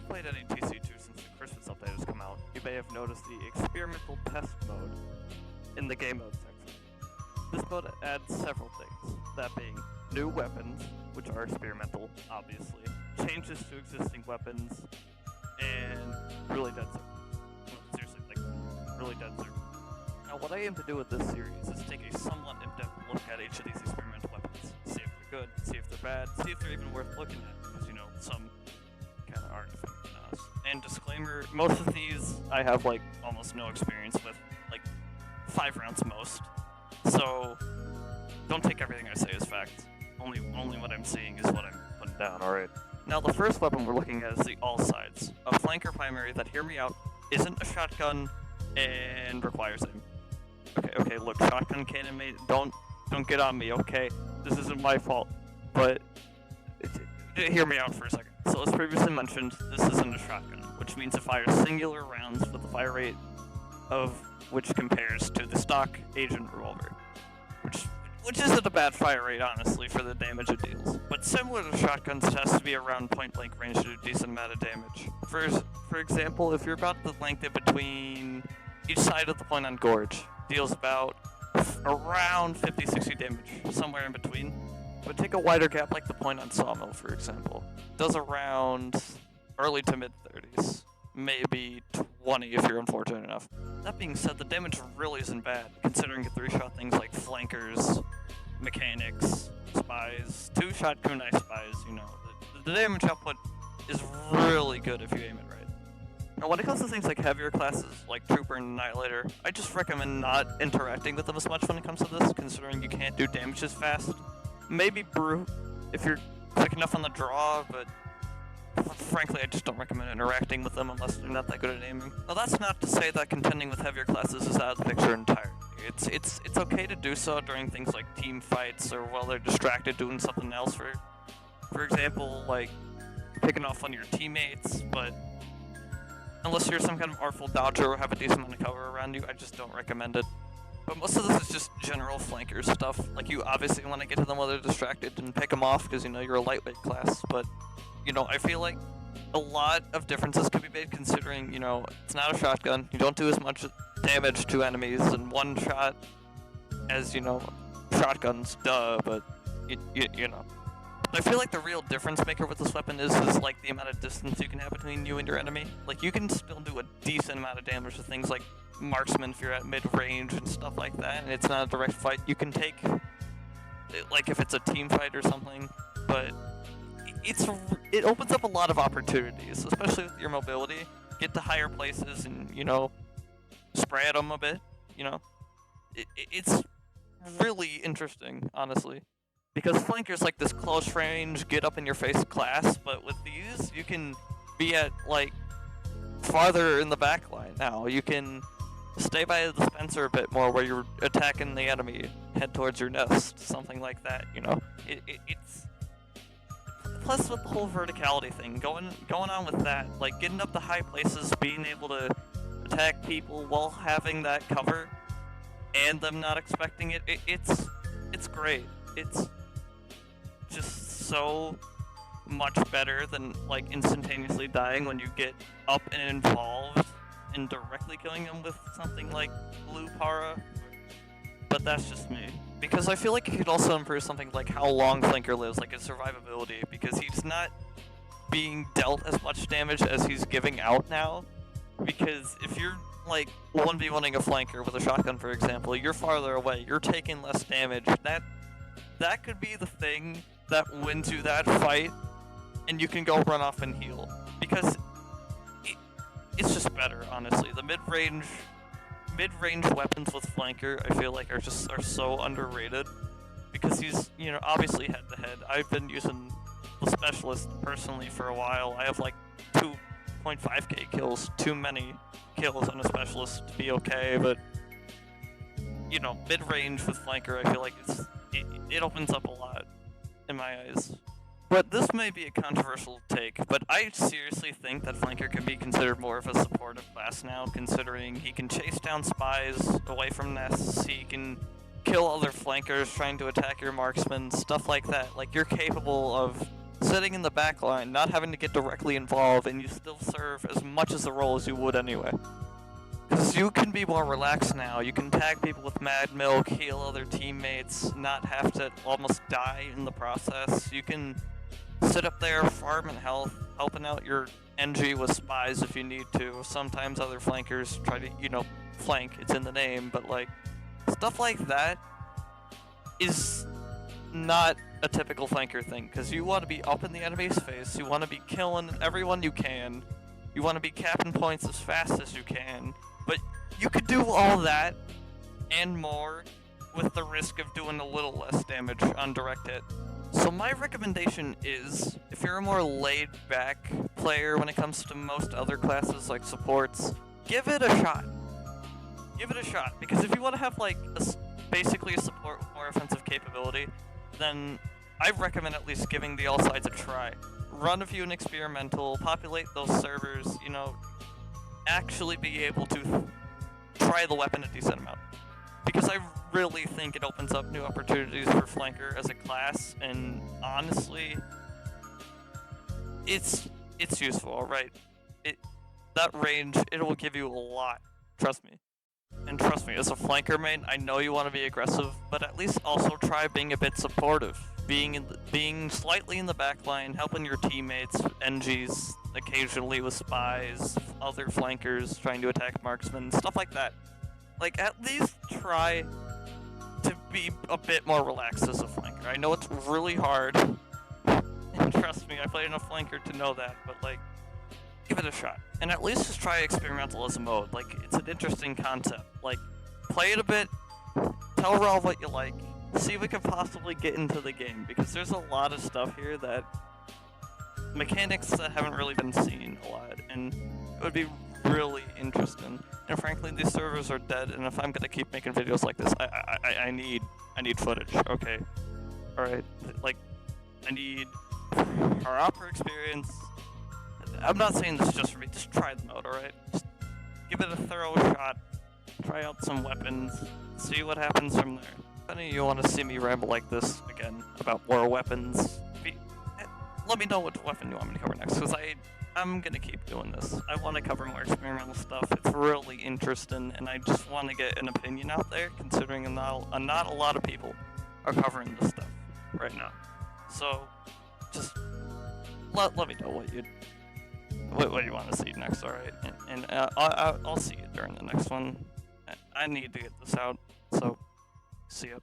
played any TC2 since the Christmas update has come out, you may have noticed the experimental test mode in the game mode section. This mode adds several things, that being new weapons, which are experimental, obviously, changes to existing weapons, and really dead circle. Seriously, like, really dead circle. Now, what I aim to do with this series is take a somewhat in-depth look at each of these experimental weapons, see if they're good, see if they're bad, see if they're even worth looking at, because, you know, some kind of aren't. And disclaimer, most of these I have, like, almost no experience with, like, 5 rounds most, so don't take everything I say as fact. Only what I'm seeing is what I'm putting down, alright? Now, the first weapon we're looking at is the all sides, a flanker primary that, hear me out, isn't a shotgun and requires aim. Okay, look, shotgun cannon mate, don't get on me, okay? This isn't my fault, but hear me out for a second. So as previously mentioned, this isn't a shotgun, which means it fires singular rounds with a fire rate of which compares to the stock agent revolver, which isn't a bad fire rate, honestly, for the damage it deals. But similar to shotguns, it has to be around point-blank range to do a decent amount of damage. For example, if you're about the length in between each side of the point on Gorge, deals about around 50-60 damage, somewhere in between. But take a wider gap like the point on Sawmill, for example. Does around early to mid-30s, maybe 20 if you're unfortunate enough. That being said, the damage really isn't bad, considering you 3-shot things like flankers, mechanics, spies, 2-shot kunai spies, you know. The damage output is really good if you aim it right. Now, when it comes to things like heavier classes, like Trooper and Annihilator, I just recommend not interacting with them as much when it comes to this, considering you can't do damage as fast. Maybe Brute, if you're quick enough on the draw, but frankly, I just don't recommend interacting with them unless they're not that good at aiming. Now, that's not to say that contending with heavier classes is out of the picture entirely. It's okay to do so during things like team fights or while they're distracted doing something else. For example, like picking off on your teammates, but unless you're some kind of artful dodger or have a decent amount of cover around you, I just don't recommend it. But most of this is just general flanker stuff. Like, you obviously want to get to them while they're distracted and pick them off because, you know, you're a lightweight class. But, you know, I feel like a lot of differences could be made considering, you know, it's not a shotgun. You don't do as much damage to enemies in one shot as, you know, shotguns, duh, but, you know. I feel like the real difference maker with this weapon is like the amount of distance you can have between you and your enemy. Like, you can still do a decent amount of damage to things like marksman if you're at mid-range and stuff like that, and it's not a direct fight. You can take, like, if it's a team fight or something, but it opens up a lot of opportunities, especially with your mobility. Get to higher places and, you know, spray at them a bit, you know. It's really interesting, honestly. Because flanker's like this close range, get up in your face class, but with these, you can be at, like, farther in the back line now. You can stay by the dispenser a bit more where you're attacking the enemy, head towards your nest, something like that, you know? It's... Plus with the whole verticality thing, going on with that, like getting up to high places, being able to attack people while having that cover, and them not expecting it, it's great. It's just so much better than, like, instantaneously dying when you get up and involved and directly killing them with something like Blue Para. But that's just me. Because I feel like it could also improve something like how long Flanker lives, like his survivability, because he's not being dealt as much damage as he's giving out now. Because if you're, like, 1v1ing a Flanker with a shotgun, for example, you're farther away, you're taking less damage. That could be the thing that wins you that fight, and you can go run off and heal. Because it's just better, honestly. The mid-range weapons with Flanker, I feel like, are so underrated. Because he's, you know, obviously head-to-head. I've been using the Specialist personally for a while. I have like 2.5k kills, too many kills on a Specialist to be okay, but, you know, mid-range with Flanker, I feel like it opens up a lot in my eyes. But this may be a controversial take, but I seriously think that Flanker could be considered more of a supportive class now, considering he can chase down spies away from nests, he can kill other flankers trying to attack your marksmen, stuff like that. Like, you're capable of sitting in the back line, not having to get directly involved, and you still serve as much as the role as you would anyway. Because you can be more relaxed now. You can tag people with Mad Milk, heal other teammates, not have to almost die in the process. You can sit up there, farming health, helping out your NG with spies if you need to. Sometimes other flankers try to, flank. It's in the name, but like, stuff like that is not a typical flanker thing, because you want to be up in the enemy's face, you want to be killing everyone you can, you want to be capping points as fast as you can, but you could do all that and more with the risk of doing a little less damage on direct hit. So my recommendation is, if you're a more laid-back player when it comes to most other classes like supports, give it a shot. Give it a shot, because if you want to have like basically a support with more offensive capability, then I recommend at least giving the all sides a try. Run a few in experimental, populate those servers, actually be able to try the weapon a decent amount. Because I really think it opens up new opportunities for flanker as a class, and honestly, it's useful, alright? That range, it will give you a lot, trust me. And trust me, as a flanker main, I know you want to be aggressive, but at least also try being a bit supportive. Being slightly in the back line, helping your teammates, NGs, occasionally with spies, other flankers trying to attack marksmen, stuff like that. Like, at least try to be a bit more relaxed as a flanker. I know it's really hard, and trust me, I played enough flanker to know that, but like, give it a shot. And at least just try experimental as a mode. Like, it's an interesting concept. Like, play it a bit, tell Raw what you like, see if we can possibly get into the game, because there's a lot of stuff here that, mechanics that haven't really been seen a lot, and it would be really interesting. And frankly, these servers are dead, and if I'm gonna keep making videos like this, I need footage, okay? Alright, like, I need our opera experience. I'm not saying this just for me, just try the mode, alright? Just give it a thorough shot, try out some weapons, see what happens from there. If any of you want to see me ramble like this again about more weapons, let me know which weapon you want me to cover next, because I'm gonna keep doing this. I want to cover more experimental stuff. It's really interesting, and I just want to get an opinion out there, considering not a lot of people are covering this stuff right now. So, just let me know what you want to see next, alright? And I'll see you during the next one. I need to get this out, so see ya.